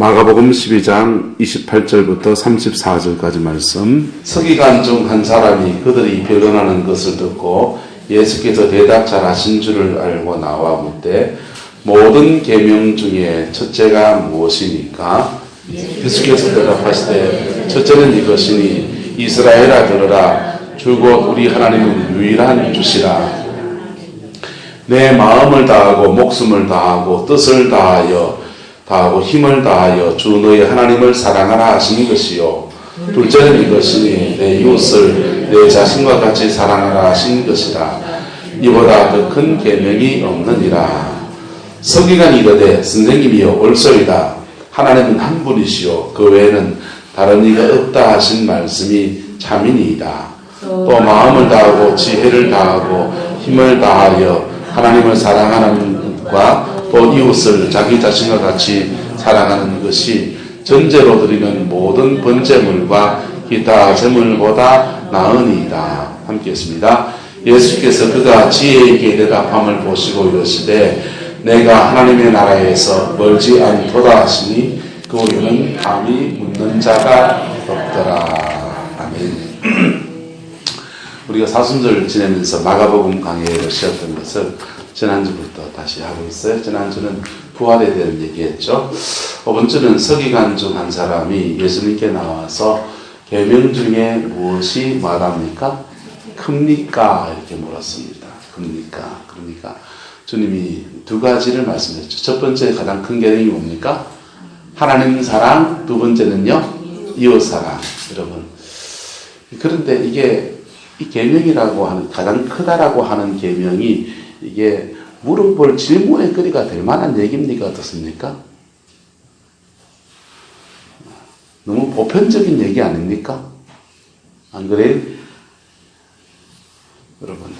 마가복음 12장 28절부터 34절까지 말씀. 서기관 중 한 사람이 그들이 변론하는 것을 듣고 예수께서 대답 잘하신 줄을 알고 나와 묻되 모든 계명 중에 첫째가 무엇이니까? 예수께서 대답하시되 첫째는 이것이니 이스라엘아 들으라 줄곧 우리 하나님은 유일한 주시라. 내 마음을 다하고 목숨을 다하고 뜻을 다하고 힘을 다하여 주 너의 하나님을 사랑하라 하신 것이요 둘째는 이것이니 내 이웃을 내 자신과 같이 사랑하라 하신 것이라. 이보다 더 큰 계명이 없느니라. 서기관이 이르되 선생님이여 옳소이다. 하나님은 한 분이시요 그 외에는 다른 이가 없다 하신 말씀이 참이니이다. 또 마음을 다하고 지혜를 다하고 힘을 다하여 하나님을 사랑하는 것과 또 이웃을 자기 자신과 같이 사랑하는 것이 전제로 드리는 모든 번제물과 기타 제물보다 나으니이다. 함께 했습니다. 예수께서 그가 지혜 있게 대답함을 보시고 이르시되 내가 하나님의 나라에서 멀지 않도다 하시니 그 후에는 감히 묻는 자가 없더라. 아멘. 우리가 사순절 지내면서 마가복음 강해를 쉬었던 것을 지난주부터 다시 하고 있어요. 지난주는 부활에 대한 얘기했죠. 이번 주는 서기관 중 한 사람이 예수님께 나와서 계명 중에 무엇이 말합니까? 큽니까? 이렇게 물었습니다. 큽니까? 그러니까 주님이 두 가지를 말씀했죠. 첫 번째 가장 큰 계명이 뭡니까? 하나님 사랑, 두 번째는요 이웃 사랑. 여러분, 그런데 이게 이 계명이라고 하는 가장 크다라고 하는 계명이 이게 물어볼 질문의 거리가 될 만한 얘기입니까? 어떻습니까? 너무 보편적인 얘기 아닙니까? 안 그래요? 여러분,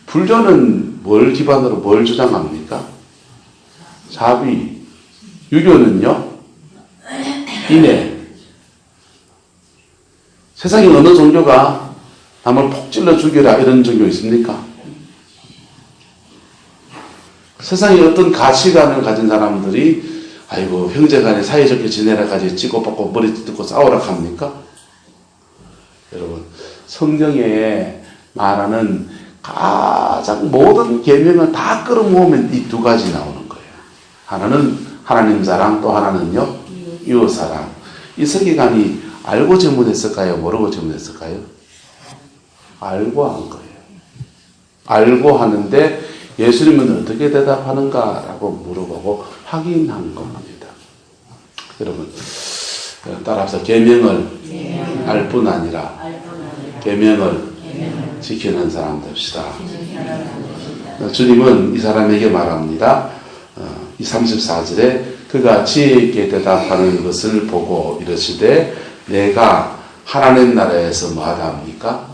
불교는 뭘 기반으로 뭘 주장합니까? 자비. 유교는요? 인애. 세상에 어느 종교가 남을 폭 찔러 죽여라 이런 종교 있습니까? 세상에 어떤 가치관을 가진 사람들이 아이고 형제간에 사이좋게 지내라까지 찌고받고 머리 뜯고 싸우라 합니까? 여러분, 성경에 말하는 가장 모든 계명을 다 끌어모으면 이 두 가지 나오는 거예요. 하나는 하나님 사랑, 또 하나는요 이웃 사랑. 이 서기관이 알고 질문했을까요? 모르고 질문했을까요? 알고 한 거예요. 알고 하는데 예수님은 어떻게 대답하는가라고 물어보고 확인한 겁니다. 여러분, 따라서 계명을 알 뿐 아니라 계명을 지키는 사람 됩시다. 주님은 이 사람에게 말합니다. 이 34절에 그가 지혜 있게 대답하는 것을 보고 이르시되 내가 하나님 나라에서 뭐하다 합니까?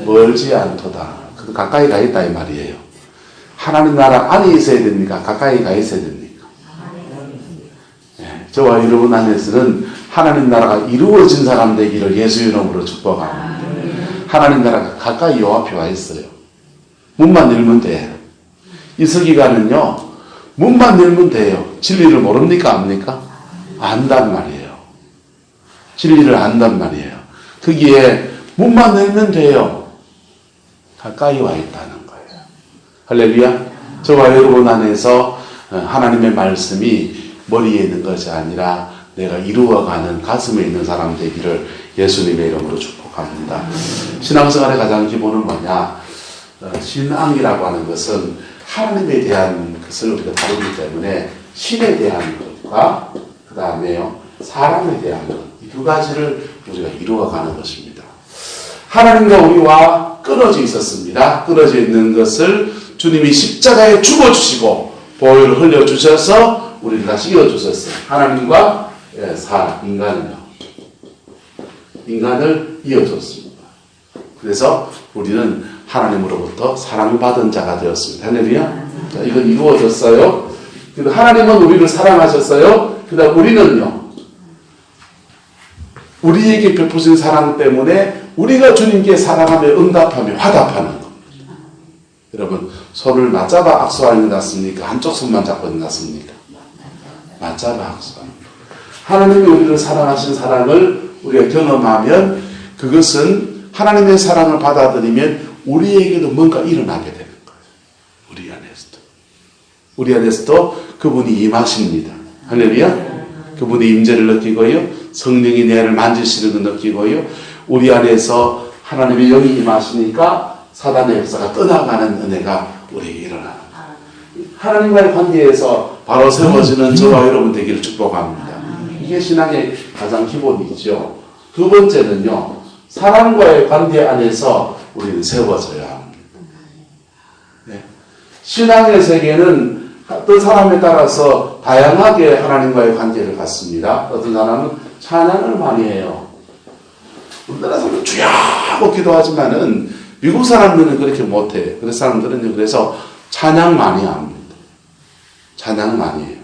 멀지 않도다. 가까이 가 있다 이 말이에요. 하나님 나라 안에 있어야 됩니까? 가까이 가 있어야 됩니까? 네, 저와 여러분 안에서는 하나님 나라가 이루어진 사람 되기를 예수 이름으로 축복합니다. 하나님 나라가 가까이 요 앞에 와 있어요. 문만 열면 돼요. 이 서기관은요 문만 열면 돼요. 진리를 모릅니까? 압니까? 안단 말이에요. 진리를 안단 말이에요. 거기에 문만 열면 돼요. 가까이 와 있다는 거예요. 할렐루야. 저와 여러분 안에서 하나님의 말씀이 머리에 있는 것이 아니라 내가 이루어가는 가슴에 있는 사람 되기를 예수님의 이름으로 축복합니다. 신앙생활의 가장 기본은 뭐냐? 신앙이라고 하는 것은 하나님에 대한 것을 우리가 다루기 때문에 신에 대한 것과 그 다음에요 사람에 대한 것, 이 두 가지를 우리가 이루어가는 것입니다. 하나님과 우리와 끊어져 있었습니다. 끊어져 있는 것을 주님이 십자가에 죽어주시고 보혈을 흘려주셔서 우리를 다시 이어주셨어요. 하나님과 인간을 이어줬습니다. 그래서 우리는 하나님으로부터 사랑받은 자가 되었습니다. 할렐루야. 이건 이루어졌어요. 하나님은 우리를 사랑하셨어요. 그 다음 우리는요 우리에게 베푸신 사랑 때문에 우리가 주님께 사랑하며 응답하며 화답하는 겁니다. 여러분, 손을 맞잡아 악수하는 것 같습니까? 한쪽 손만 잡고 있는 것 같습니까? 맞잡아 학습하는 거예요. 하나님이 우리를 사랑하신 사랑을 우리가 경험하면 그것은 하나님의 사랑을 받아들이면 우리에게도 뭔가 일어나게 되는 거예요. 우리 안에서도 그분이 임하십니다. 할렐루야. 그분의 임재를 느끼고요. 성령이 내 안을 만지시는 걸 느끼고요. 우리 안에서 하나님의 영이 임하시니까 사단의 역사가 떠나가는 은혜가 우리에게 일어나는 거예요. 하나님과의 관계에서 바로 세워지는 저와 여러분 되기를 축복합니다. 이게 신앙의 가장 기본이죠. 두 번째는요. 사람과의 관계 안에서 우리는 세워져야 합니다. 네. 신앙의 세계는 어떤 사람에 따라서 다양하게 하나님과의 관계를 갖습니다. 어떤 사람은 찬양을 많이 해요. 우리나라 사람은 주야 하고 기도하지만은 미국 사람들은 그렇게 못해요. 그래서 사람들은 그래서 찬양 많이 합니다. 찬양 많이 해요.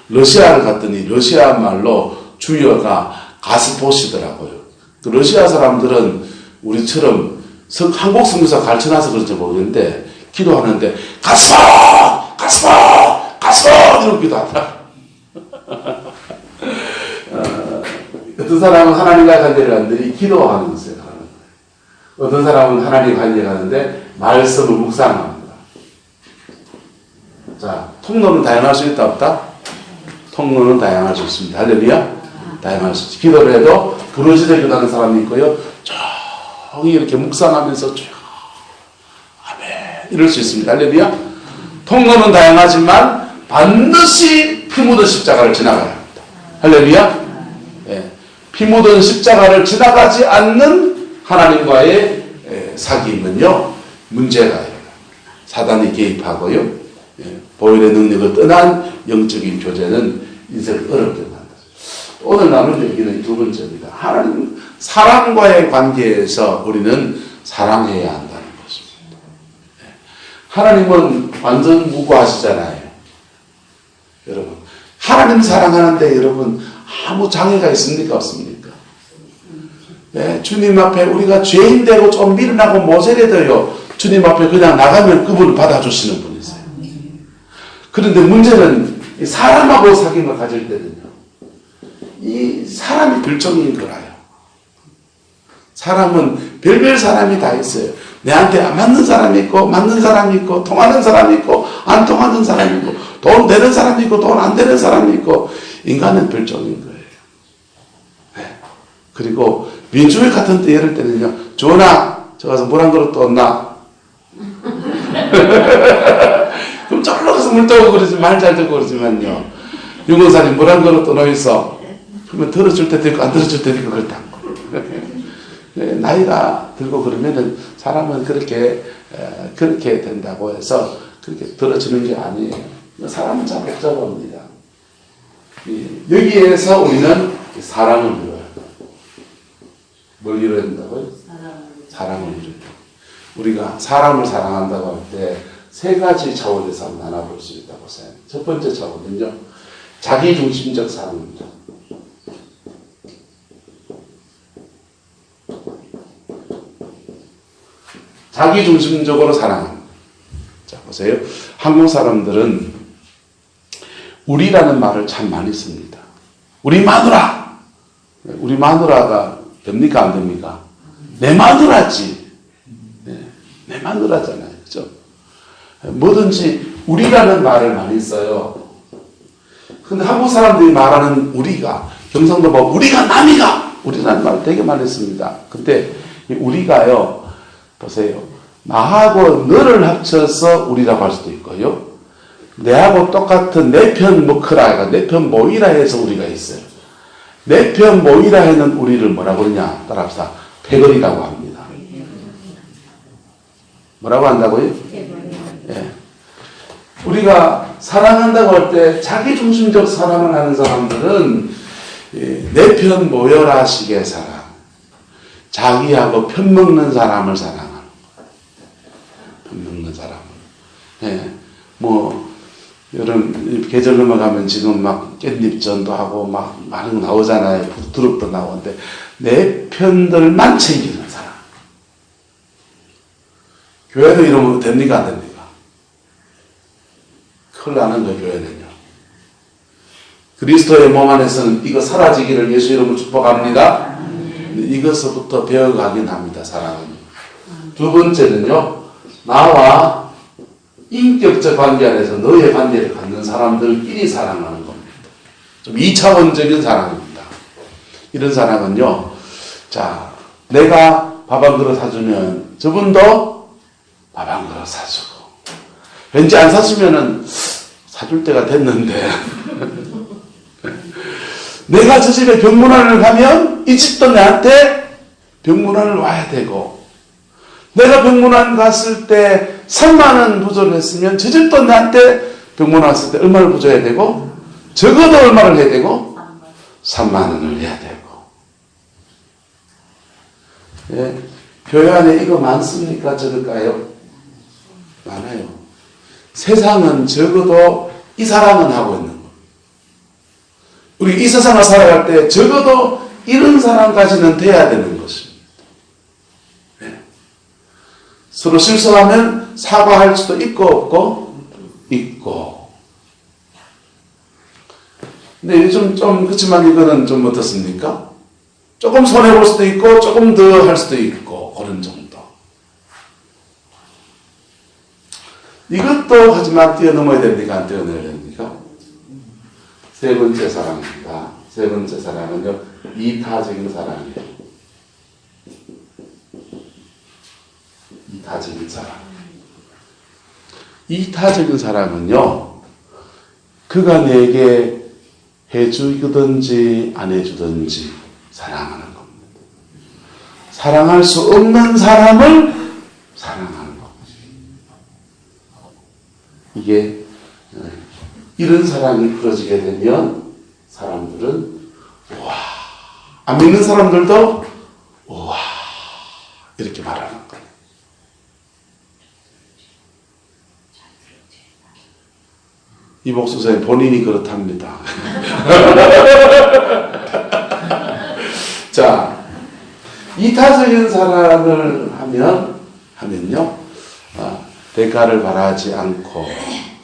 러시아를 갔더니 러시아 말로 주여가 가스포시더라고요. 러시아 사람들은 우리처럼 한국 성교사 가르쳐놔서 그런지 모르겠는데 기도하는데 가스포! 가스포! 가스포! 이러고 기도하더라. 어떤 사람은 하나님과의 관계를 하는데 기도하는 것을 하는 거예요. 어떤 사람은 하나님과의 관계를 하는데 말씀을 묵상합니다. 자, 통로는 다양할 수 있다 없다? 통로는 다양할 수 있습니다. 할렐루야. 다양할 수 있습니다. 기도를 해도 부르짖어 기도하는 사람이 있고요. 조용히 이렇게 묵상하면서 쭉 아멘 이럴 수 있습니다. 할렐루야. 통로는 다양하지만 반드시 피 묻은 십자가를 지나가야 합니다. 할렐루야. 예. 피 묻은 십자가를 지나가지 않는 하나님과의 사귐은요 문제가 사단이 개입하고요. 예. 보혈의 능력을 떠난 영적인 교제는 인생을 어렵게 만들어요. 오늘 나눌 얘기는 두 번째입니다. 하나님, 사람과의 관계에서 우리는 사랑해야 한다는 것입니다. 하나님은 완전 무고하시잖아요. 여러분, 하나님 사랑하는데 여러분 아무 장애가 있습니까? 없습니까? 네, 주님 앞에 우리가 죄인 되고 좀 밀어나고 모자라도요. 주님 앞에 그냥 나가면 그분을 받아주시는 분이세요. 그런데 문제는 사람하고 사귐을 가질 때는요. 이 사람이 결정인 거라요. 사람은 별별 사람이 다 있어요. 내한테 안 맞는 사람이 있고 맞는 사람이 있고 통하는 사람이 있고 안 통하는 사람이 있고 돈 되는 사람이 있고 돈 안 되는 사람이 있고 인간은 별종인 거예요. 네. 그리고 민주회 같은 때 예를 때는요. 전화 저 가서 물 한 그릇 떠온나? 그럼 저리로 가서 물 떠오고 그러지 말 잘 듣고 그러지만요. 유공사님 물 한 그릇 떠놓 있어. 그러면 들어줄 때도 있고 안 들어줄 때도 있고 그렇다. 나이가 들고 그러면은 사람은 그렇게 된다고 해서 그렇게 들어주는 게 아니에요. 사람은 참 복잡합니다. 여기에서 우리는 사랑을 이루어야 돼요. 뭘 이루어야 된다고요? 사랑을 이루어야 돼요. 우리가 사람을 사랑한다고 할 때 세 가지 차원에서 한번 나눠볼 수 있다고 생각해요. 첫 번째 차원은요. 자기중심적 사랑입니다. 자기중심적으로 사랑합니다. 자, 보세요. 한국 사람들은 우리라는 말을 참 많이 씁니다. 우리 마누라! 우리 마누라가 됩니까? 안 됩니까? 내 마누라지. 네, 내 마누라잖아요. 그죠? 뭐든지 우리라는 말을 많이 써요. 근데 한국 사람들이 말하는 우리가, 경상도 뭐, 우리가 남이가! 우리라는 말을 되게 많이 씁니다. 근데 우리가요, 보세요. 나하고 너를 합쳐서 우리라고 할 수도 있고요. 내하고 똑같은 내 편 먹으라, 내 편 모이라 해서 우리가 있어요. 내 편 모이라 해는 우리를 뭐라고 그러냐? 따라합시다. 패거리라고 합니다. 뭐라고 한다고요? 예. 우리가 사랑한다고 할 때 자기중심적 사랑을 하는 사람들은 내 편 모여라 식의 사랑. 자기하고 편먹는 사람을 사랑하는 거예요. 편먹는 사람을. 예. 뭐, 여름, 계절 넘어가면 지금 막 깻잎전도 하고 막 많은 거 나오잖아요. 두릅도 나오는데, 내 편들만 챙기는 사람. 교회도 이러면 됩니까? 안 됩니까? 큰일 나는 거예요, 교회는요. 그리스도의 몸 안에서는 이거 사라지기를 예수 이름으로 축복합니다. 이것부터 배워가긴 합니다. 사랑은. 두 번째는요, 나와 인격적 관계 안에서 너의 관계를 갖는 사람들끼리 사랑하는 겁니다. 좀 2차원적인 사랑입니다. 이런 사랑은요, 자, 내가 밥 한 그릇 사주면 저분도 밥 한 그릇 사주고, 왠지 안 사주면은 사줄 때가 됐는데, 내가 저 집에 병문안을 가면 이 집도 내한테 병문안을 와야 되고, 내가 병문안 갔을 때 3만 원 부조를 했으면 저 집도 나한테 병문안 왔을 때 얼마를 부조해야 되고, 적어도 얼마를 해야 되고, 3만 원을 해야 되고. 예, 교회 안에 이거 많습니까? 적을까요? 많아요. 세상은 적어도 이 사랑은 하고 있는 거. 우리 이 세상을 살아갈 때 적어도 이런 사람까지는 돼야 되는 것입니다. 서로 실수하면 사과할 수도 있고 없고 있고. 근데 요즘 좀 그렇지만 이거는 좀 어떻습니까? 조금 손해볼 수도 있고 조금 더 할 수도 있고 그런 정도. 이것도 하지만 뛰어넘어야 됩니까? 안 뛰어넘어야 됩니까? 세 번째 사랑입니다. 세 번째 사랑은요, 이타적인 사랑이에요. 이타적인 사랑. 이타적인 사랑은요, 그가 내게 해주든지 안 해주든지 사랑하는 겁니다. 사랑할 수 없는 사람을 사랑하는 겁니다. 이게 이런 사랑이 풀어지게 되면 사람들은 우와, 안 믿는 사람들도 우와 이렇게 말하는 거예요. 이 목수사님 본인이 그렇답니다. 자, 이타적인 사랑을 하면요, 대가를 바라지 않고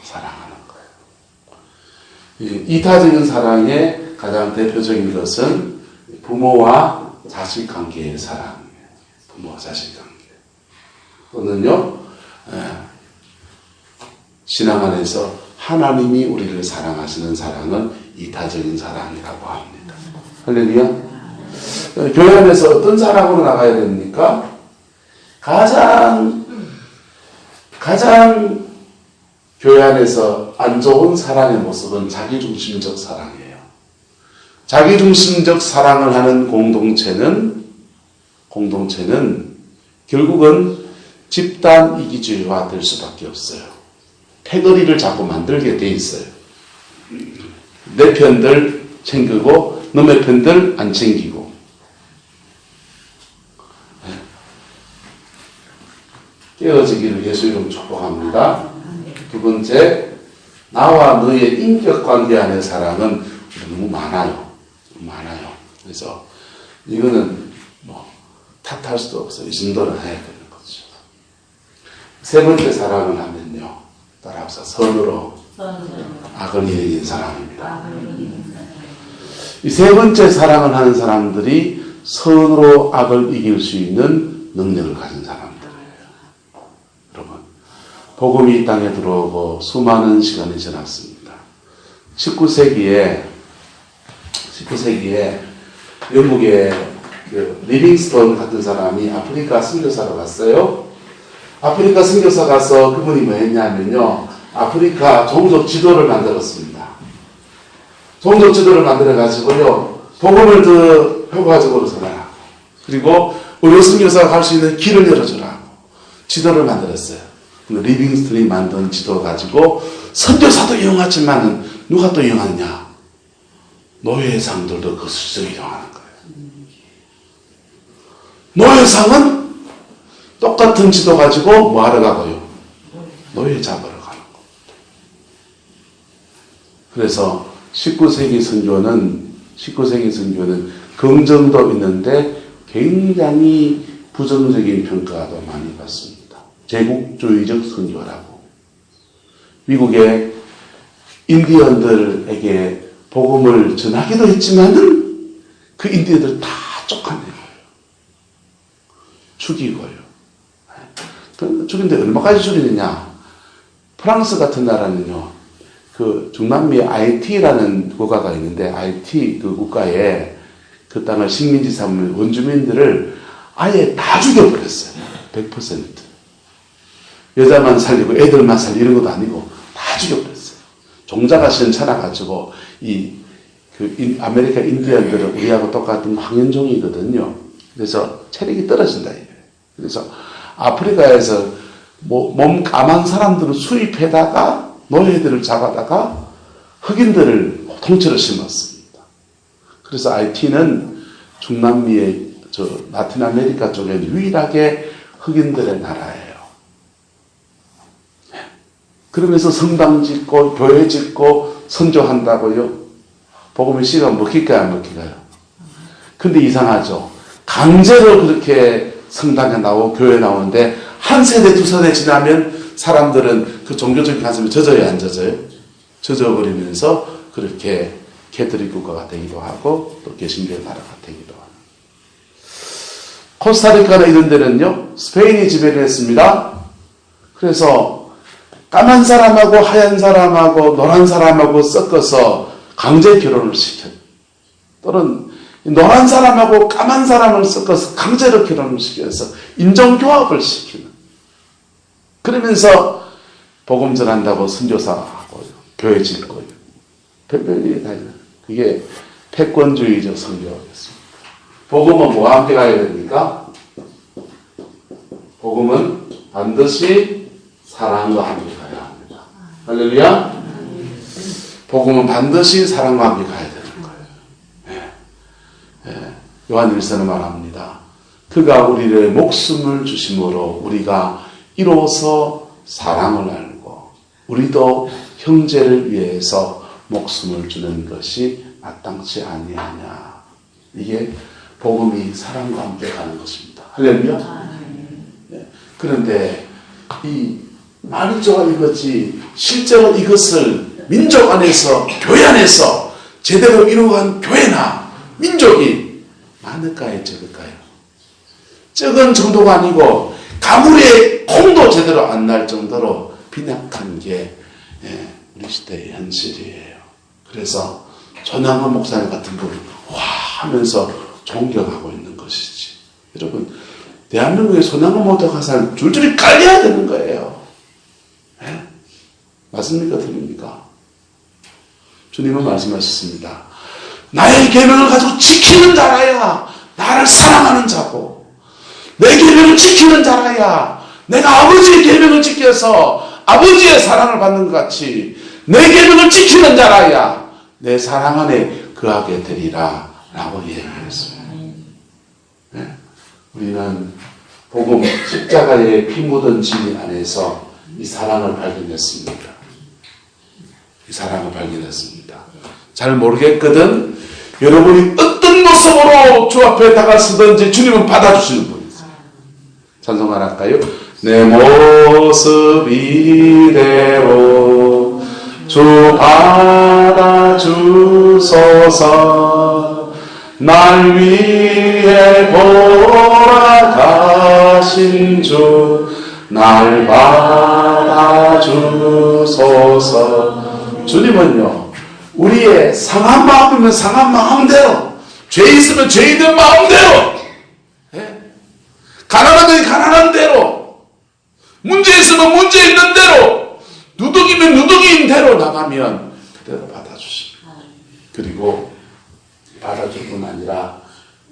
사랑하는 거예요. 이타적인 사랑의 가장 대표적인 것은 부모와 자식 관계의 사랑이에요. 부모와 자식 관계. 또는요, 신앙 안에서 하나님이 우리를 사랑하시는 사랑은 이타적인 사랑이라고 합니다. 할렐루야. 교회 안에서 어떤 사랑으로 나가야 됩니까? 가장 교회 안에서 안 좋은 사랑의 모습은 자기중심적 사랑이에요. 자기중심적 사랑을 하는 공동체는 결국은 집단 이기주의화 될 수밖에 없어요. 패거리를 자꾸 만들게 돼 있어요. 내 편들 챙기고 너의 편들 안 챙기고. 깨어지기를 예수 이름 축복합니다. 두 번째, 나와 너의 인격관계 안의 사랑은 너무 많아요. 그래서 이거는 탓할 수도 없어요. 이 정도는 해야 되는 거죠. 세 번째 사랑을 하면요, 따라합시다. 선으로 악을 이긴 사랑입니다. 이 세 번째 사랑을 하는 사람들이 선으로 악을 이길 수 있는 능력을 가진 사람들이에요. 여러분, 복음이 이 땅에 들어오고 수많은 시간이 지났습니다. 19세기에 영국의 리빙스톤 같은 사람이 아프리카 선교사로 갔어요. 아프리카 선교사 가서 그분이 뭐 했냐면요, 아프리카 종족 지도를 만들었습니다. 종족 지도를 만들어가지고요, 복음을 더 효과적으로 전하라고, 그리고 의료 선교사가 갈 수 있는 길을 열어주라고 지도를 만들었어요. 근데 리빙스턴이 만든 지도 가지고 선교사도 이용하지만 누가 또 이용하느냐? 노예상들도 그 수적으로 이용하는 거예요. 노예상은 똑같은 지도 가지고 뭐 하러 가고요? 노예 잡으러 가는 거. 그래서 19세기 선교는 긍정도 있는데 굉장히 부정적인 평가도 많이 받습니다. 제국주의적 선교라고. 미국의 인디언들에게 복음을 전하기도 했지만은 그 인디언들 다 쫓아내고요. 죽이고요. 죽인데 얼마까지 죽이느냐. 프랑스 같은 나라는요, 그 중남미 IT라는 국가가 있는데, IT 그 국가에 그 땅을 식민지 삼은 원주민들을 아예 다 죽여버렸어요. 100%. 여자만 살리고 애들만 살리고 이런 것도 아니고 다 죽여버렸어요. 종자가 시원찮아가지고 아메리카 인디언들은 우리하고 똑같은 황인종이거든요. 그래서 체력이 떨어진다. 그래서 아프리카에서 몸 까만 사람들을 수입해다가 노예들을 잡아다가 흑인들을 통째로 심었습니다. 그래서 IT는 중남미의 라틴 아메리카 쪽에 유일하게 흑인들의 나라예요. 그러면서 성당 짓고 교회 짓고 선교한다고요. 복음의 씨가 먹힐까요, 안 먹힐까요? 근데 이상하죠. 강제로 그렇게 성당에 나오고 교회에 나오는데 한 세대 두 세대 지나면 사람들은 그 종교적인 가슴에 젖어야 안 젖어요? 젖어버리면서 그렇게 캐톨릭 국가가 되기도 하고 또 개신교의 나라가 되기도 하고. 코스타리카나 이런 데는요, 스페인이 지배를 했습니다. 그래서 까만 사람하고 하얀 사람하고 노란 사람하고 섞어서 강제 결혼을 시켜요. 또는 노란 사람하고 까만 사람을 섞어서 강제로 결혼을 시켜서 인종교합을 시키는. 그러면서 복음 전한다고 선교사하고 교회 짓고요. 별별일이 다 있는. 그게 패권주의적 선교였습니다. 복음은 뭐와 함께 가야 됩니까? 복음은 반드시 사랑과 함께 가야 합니다. 할렐루야. 복음은 반드시 사랑과 함께 가야 되는 거예요. 요한일서는 말합니다. 그가 우리를 목숨을 주심으로 우리가 이로써 사랑을 알고 우리도 형제를 위해서 목숨을 주는 것이 마땅치 아니하냐. 이게 복음이 사랑과 함께 가는 것입니다. 할렐루야. 그런데 이 말이 좋아 이거지 실제로 이것을 민족 안에서 교회 안에서 제대로 이루어간 교회나 민족이 많을까요, 적을까요? 적은 정도가 아니고 가물에 콩도 제대로 안 날 정도로 빈약한 게 우리 시대의 현실이에요. 그래서 전향원 목사님 같은 분 와 하면서 존경하고 있는 것이지. 여러분, 대한민국의 손양원 목사가 줄줄이 깔려야 되는 거예요. 맞습니까? 틀립니까? 주님은 말씀하셨습니다. 나의 계명을 가지고 지키는 자라야 나를 사랑하는 자고, 내 계명을 지키는 자라야 내가 아버지의 계명을 지켜서 아버지의 사랑을 받는 것 같이 내 계명을 지키는 자라야 내 사랑 안에 거하게 되리라 라고 얘기했습니다. 우리는 복음 십자가의 피 묻은 진리 안에서 이 사랑을 발견했습니다. 이 사랑을 발견했습니다. 잘 모르겠거든 여러분이 어떤 모습으로 주 앞에 다가서든지 주님은 받아주시는 분이세요. 찬송 하나 할까요? 내 모습 이대로 주 받아주소서. 날 위해 돌아가신 주 날 받아주소서. 주님은요 우리의 상한 마음이면 상한 마음대로, 죄 있으면 죄 있는 마음대로, 가난하면 가난한 대로, 문제 있으면 문제 있는 대로, 누더기면 누더기인 대로 나가면 그대로 받아주십니다. 그리고 받아줄 뿐 아니라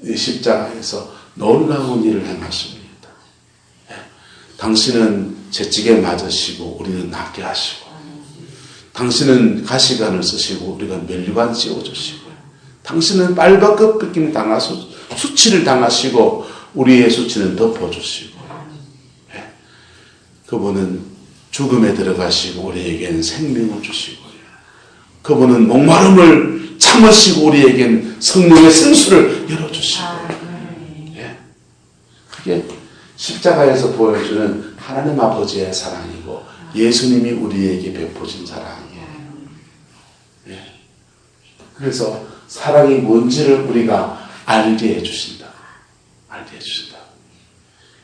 이 십자가에서 놀라운 일을 행하십니다. 당신은 채찍에 맞으시고 우리는 낫게 하시고, 당신은 가시관을 쓰시고 우리가 면류관 씌워주시고, 당신은 빨갛게 뺏김 당하시고 수치를 당하시고 우리의 수치는 덮어주시고, 그분은 죽음에 들어가시고 우리에겐 생명을 주시고, 그분은 목마름을 참으시고 우리에겐 성령의 생수를 열어주시고, 그게 십자가에서 보여주는 하나님 아버지의 사랑이고 예수님이 우리에게 베푸신 사랑이에요. 그래서 사랑이 뭔지를 우리가 알게 해주신다. 알게 해주신다.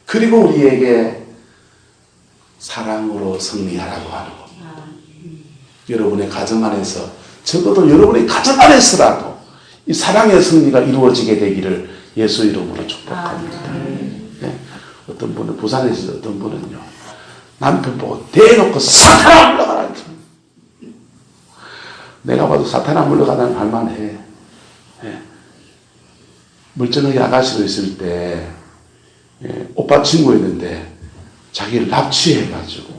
그리고 우리에게 사랑으로 승리하라고 하는 겁니다. 여러분의 가정 안에서, 적어도 여러분의 가정 안에서라도 이 사랑의 승리가 이루어지게 되기를 예수 이름으로 축복합니다. 네. 어떤 분은, 부산에서 어떤 분은요, 남편 보고 대놓고 사탄아 물러가라. 내가 봐도 사탄아 물러가다는 할만해. 네. 멀쩡하게 아가씨로 있을 때, 오빠 친구였는데, 자기를 납치해가지고,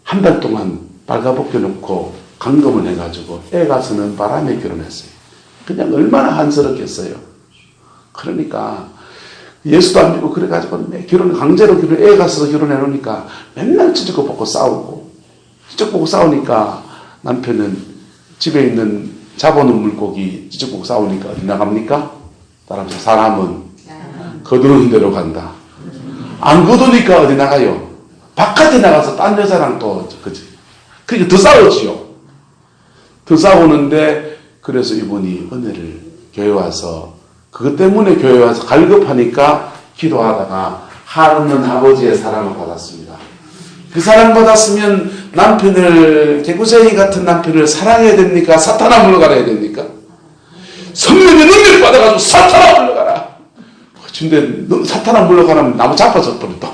한 달 동안 빨가벗겨 놓고, 감금을 해가지고, 애가 서는 바람에 결혼했어요. 그냥 얼마나 한스럽겠어요. 그러니까, 예수도 안 믿고, 그래가지고, 강제로 애가 서서 결혼해 놓으니까, 맨날 찌적고 보고 싸우고, 찌적고 보고 싸우니까, 남편은 집에 있는 잡아놓은 물고기 찌적고 보고 싸우니까 어디 나갑니까? 따라서 사람은 거두는 대로 간다. 안 거두니까 어디 나가요? 바깥에 나가서 딴 여자랑 또, 그지? 그러니까 더 싸우지요. 더 싸우는데, 그래서 이분이 은혜를 교회 와서, 그것 때문에 교회 와서 갈급하니까 기도하다가 하나님 아버지의 사랑을 받았습니다. 그 사랑 받았으면 남편을, 개구쟁이 같은 남편을 사랑해야 됩니까? 사탄아 물러가야 됩니까? 성령의 능력을 받아가지고 사탄아 물러가라. 근데 사탄아 물러가면 나무 잡아서 버렸다.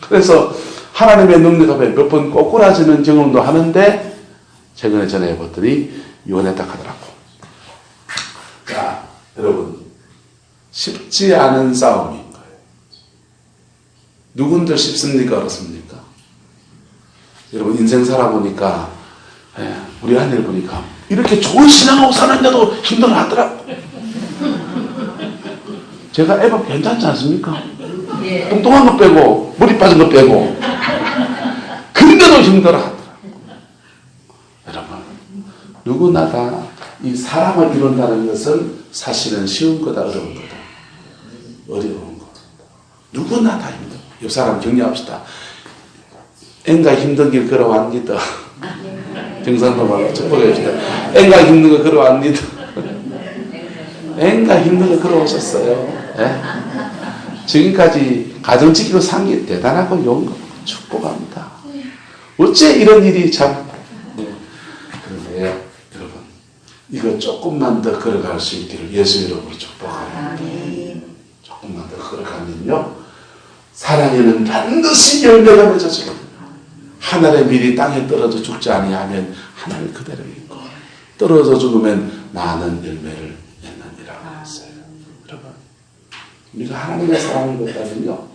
그래서 하나님의 능력 앞에 몇 번 꼬꾸라지는 경험도 하는데 최근에 전해봤더니 이혼했다 하더라고. 자, 여러분, 쉽지 않은 싸움인 거예요. 누군들 쉽습니까? 어렵습니까? 여러분, 인생 살아보니까, 우리 아내를 보니까 이렇게 좋은 신앙하고 사는데도 힘들어하더라고. 제가 애가 괜찮지 않습니까? 뚱뚱한 거 빼고 머리 빠진 거 빼고 근데도 힘들어하더라고. 여러분, 누구나 다 이 사랑을 이룬다는 것은 사실은 쉬운 거다, 어려운 거다? 어려운 거다. 누구나 다 힘들어. 옆 사람 격려합시다. 앵가 힘든 길 걸어왔니다. 경상도 말로 축복해줍시다. 앵가 힘든 거 걸어왔니다. 앵가 힘든 거 걸어오셨어요. 네? 지금까지 가정 지키고 산 게 대단하고 용감, 축복합니다. 어째 이런 일이 참. 그런데요, 여러분, 이거 조금만 더 걸어갈 수 있기를 예수 이름으로 축복합니다. 조금만 더 걸어가면요, 사랑에는 반드시 열매가 맺어지거든요. 하늘의 밀이 땅에 떨어져 죽지 아니하면 하늘 그대로 있고, 떨어져 죽으면 많은 열매를 맺느니라 했어요. 여러분, 우리가 하나님의 사랑을 받다면요,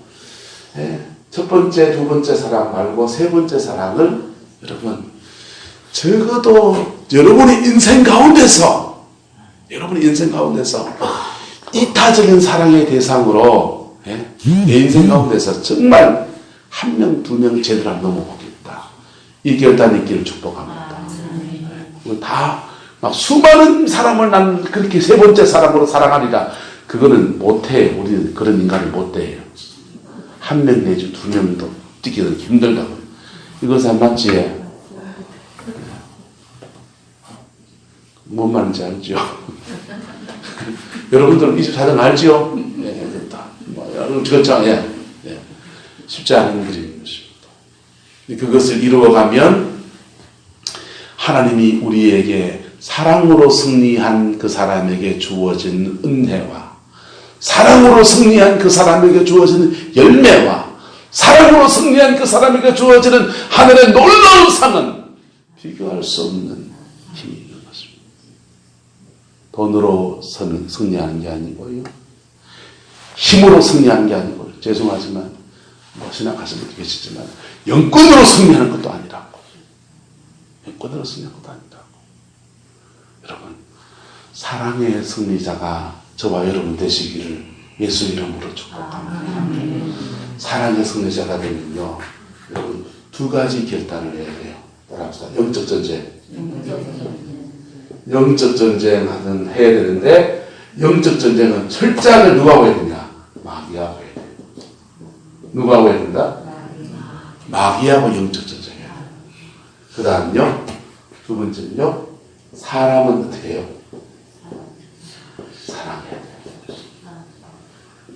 첫 번째, 두 번째 사랑 말고 세 번째 사랑을 여러분, 적어도 여러분의 인생 가운데서 이타적인 사랑의 대상으로 내 인생 가운데서 정말 한 명, 두 명 제대로 넘어보겠다. 이 결단이 있기를 축복합니다. 다 막 수많은 사람을 난 그렇게 세 번째 사람으로 사랑하리라. 그거는 못해. 우리는 그런 인간을 못해요. 한 명 내지 두 명도 뛰기는 힘들다고. 이것은 맞지? 뭔 말인지 알죠? 여러분들은 24장 알죠? 네, 그렇다. 그렇죠? 예. 네. 쉽지 않은 일인 것입니다. 그것을 이루어가면 하나님이 우리에게 사랑으로 승리한 그 사람에게 주어진 은혜와, 사랑으로 승리한 그 사람에게 주어지는 열매와, 사랑으로 승리한 그 사람에게 주어지는 하늘의 놀라운 상은 비교할 수 없는 힘이 있는 것입니다. 돈으로 승리하는 게 아니고요, 힘으로 승리하는 게 아니고요, 죄송하지만 신앙하시는 분도 계시지만 영권으로 승리하는 것도 아니라고. 영권으로 승리하는 것도 아니라고. 여러분, 사랑의 승리자가 저와 여러분 되시기를 예수 이름으로 축복합니다. 사랑의 승리자가 되면요, 여러분 두 가지 결단을 해야 돼요. 따라합시다. 영적 전쟁. 영적 전쟁 하든 해야 되는데, 영적 전쟁은 철장을 누가 해야 되냐? 마귀하고 해야 돼요. 누가 해야 된다? 마귀하고 영적 전쟁이에요. 그 다음요, 두 번째는요, 사람은 어떻게 해요? 사랑해야 돼요.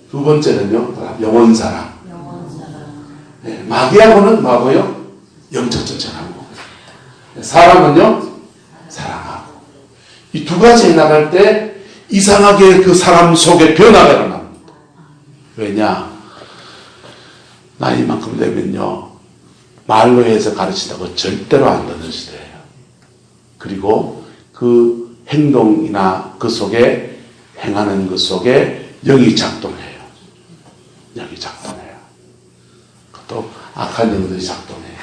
두 번째는요, 영원사랑. 네, 마귀하고는 뭐고요? 영적 전쟁하고. 사람은요, 사랑하고. 이 두 가지에 나갈 때 이상하게 그 사람 속에 변화가 일어납니다. 왜냐? 나이만큼 되면요, 말로 해서 가르친다고 절대로 안 듣는 시대예요. 그리고 그 행동이나 그 속에 행하는 것 속에 영이 작동해요. 영이 작동해요. 또 악한 영들이 작동해요.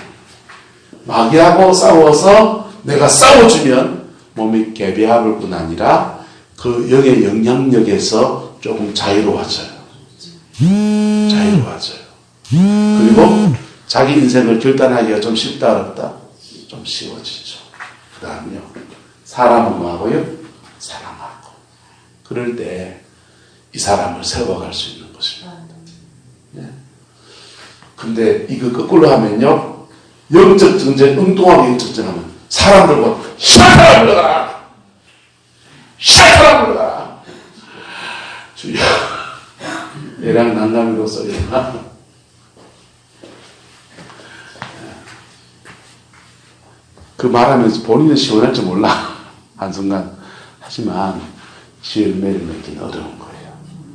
마귀하고 싸워서 내가 싸워주면 몸이 개배합을 뿐 아니라 그 영의 영향력에서 조금 자유로워져요. 자유로워져요. 그리고 자기 인생을 결단하기가 좀 쉽다 어렵다? 좀 쉬워지죠. 그 다음요, 사람은 뭐하고요? 사랑하고. 그럴 때 이 사람을 세워갈 수 있는 것입니다. 네. 근데 이거 거꾸로 하면요, 영적 전쟁, 엉뚱하게 영적 전쟁하면 사람들 보고 샤사람 물러가라! 샤사람 물러가라! 주여, 얘랑 난감이로 써있나? 그 말하면서 본인은 시원할지 몰라. 한순간. 하지만 열매를 맺기는 어려운 거예요.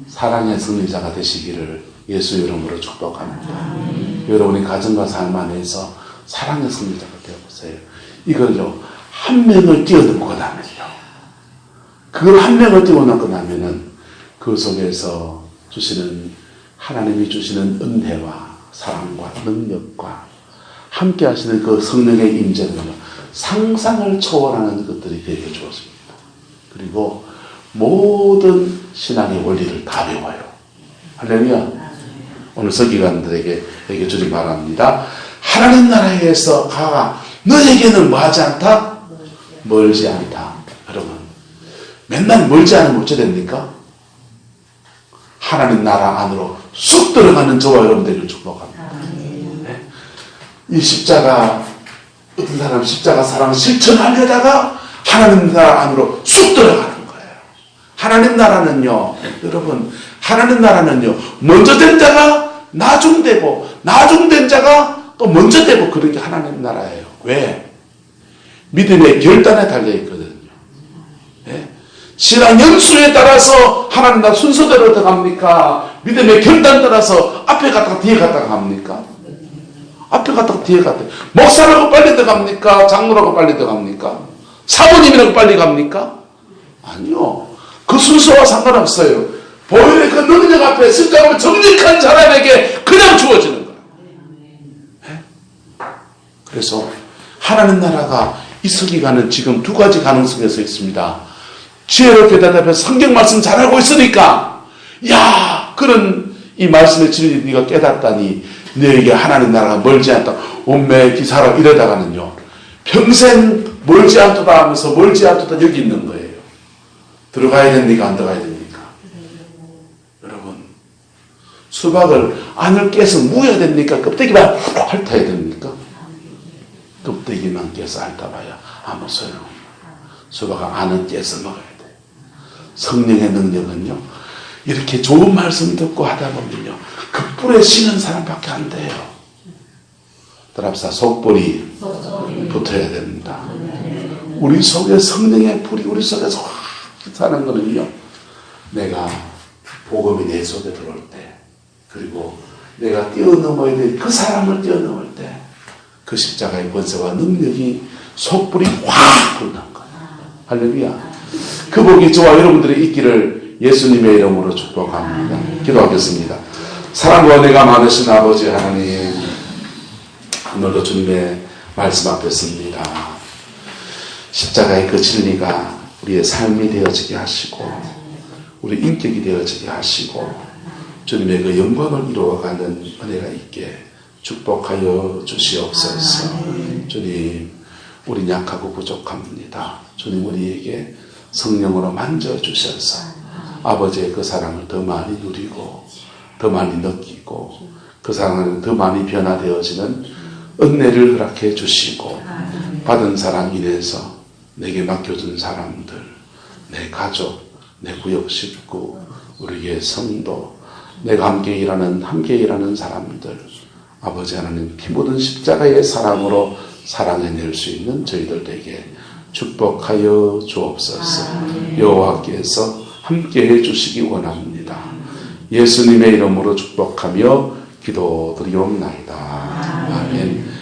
사랑의 승리자가 되시기를 예수 이름으로 축복합니다. 여러분이 가정과 삶 안에서 사랑의 승리자가 되어보세요. 이걸요, 한 명을 뛰어넘고 나면요, 그걸 한 명을 뛰어넘고 나면은 그 속에서 주시는, 하나님이 주시는 은혜와 사랑과 능력과 함께 하시는 그 성령의 임재를 상상을 초월하는 것들이 되게 주어집니다. 그리고 모든 신앙의 원리를 다 배워요. 할렐루야. 오늘 서기관들에게 주님 말합니다. 하나님 나라에서 가가 너에게는 뭐하지 않다? 멀지 않다. 여러분, 맨날 멀지 않으면 어찌 됩니까? 하나님 나라 안으로 쑥 들어가는 저와 여러분들을 축복합니다. 네? 이 십자가, 어떤 사람은 십자가 사랑을 실천하려다가 하나님 나라 안으로 쑥 들어가는 거예요. 하나님 나라는요, 여러분, 하나님 나라는요, 먼저 된 자가 나중되고, 나중된 자가 또 먼저 되고, 그런 게 하나님 나라예요. 왜? 믿음의 결단에 달려있거든요. 네? 신앙 연수에 따라서 하나님 나라 순서대로 들어갑니까? 믿음의 결단 따라서 앞에 갔다가 뒤에 갔다가 갑니까? 앞에 갔다가 뒤에 갔다가. 목사라고 빨리 들어갑니까? 장로라고 빨리 들어갑니까? 사모님이라고 빨리 갑니까? 아니요. 그 순서와 상관없어요. 보혈의 그 능력 앞에 십자가를 정직한 사람에게 그냥 주어지는 거예요. 네? 그래서 하나님 나라가 이 서기관은 지금 두 가지 가능성에 서 있습니다. 지혜롭게 대답해서 성경 말씀 잘 알고 있으니까, 야, 그런 이 말씀의 진리 네가 깨닫다니 너에게 하나님 나라가 멀지 않다. 온매 기사라 이러다가는요, 평생 멀지 않도다 하면서 멀지 않도다 여기 있는 거예요. 들어가야 됩니까? 안 들어가야 됩니까? 여러분, 수박을 안을 깨서 무어야 됩니까? 껍데기만 핥아야 됩니까? 껍데기만 깨서 핥아봐야 아무 소용없어요. 수박을 안은 깨서 먹어야 돼요. 성령의 능력은요, 이렇게 좋은 말씀 듣고 하다 보면요, 그 뿔에 씌는 사람밖에 안 돼요. 드랍사 속불이 붙어야 됩니다. 우리 속에 성령의 불이 우리 속에서 확 사는 거는요, 내가 복음이 내 속에 들어올 때, 그리고 내가 뛰어넘어야 될 그 사람을 뛰어넘을 때, 그 십자가의 권세와 능력이 속불이 확 붙는 거예요. 할렐루야. 그 복이 저와 여러분들이 있기를 예수님의 이름으로 축복합니다. 기도하겠습니다. 사랑과 은혜가 많으신 아버지 하나님, 오늘도 주님의 말씀 앞에 섭니다. 십자가의 그 진리가 우리의 삶이 되어지게 하시고, 우리 인격이 되어지게 하시고, 주님의 그 영광을 이루어가는 은혜가 있게 축복하여 주시옵소서. 주님, 우리 약하고 부족합니다. 주님, 우리에게 성령으로 만져주셔서 아버지의 그 사랑을 더 많이 누리고, 더 많이 느끼고, 그 사랑을 더 많이 변화되어지는 은혜를 허락해 주시고, 받은 사랑 인해서 내게 맡겨준 사람들, 내 가족, 내 구역 식구, 우리의 성도, 내가 함께 일하는 사람들, 아버지 하나님 피 묻은 십자가의 사랑으로 사랑해낼 수 있는 저희들에게 축복하여 주옵소서. 여호와께서 함께해 주시기 원합니다. 예수님의 이름으로 축복하며 기도드리옵나이다. 아멘.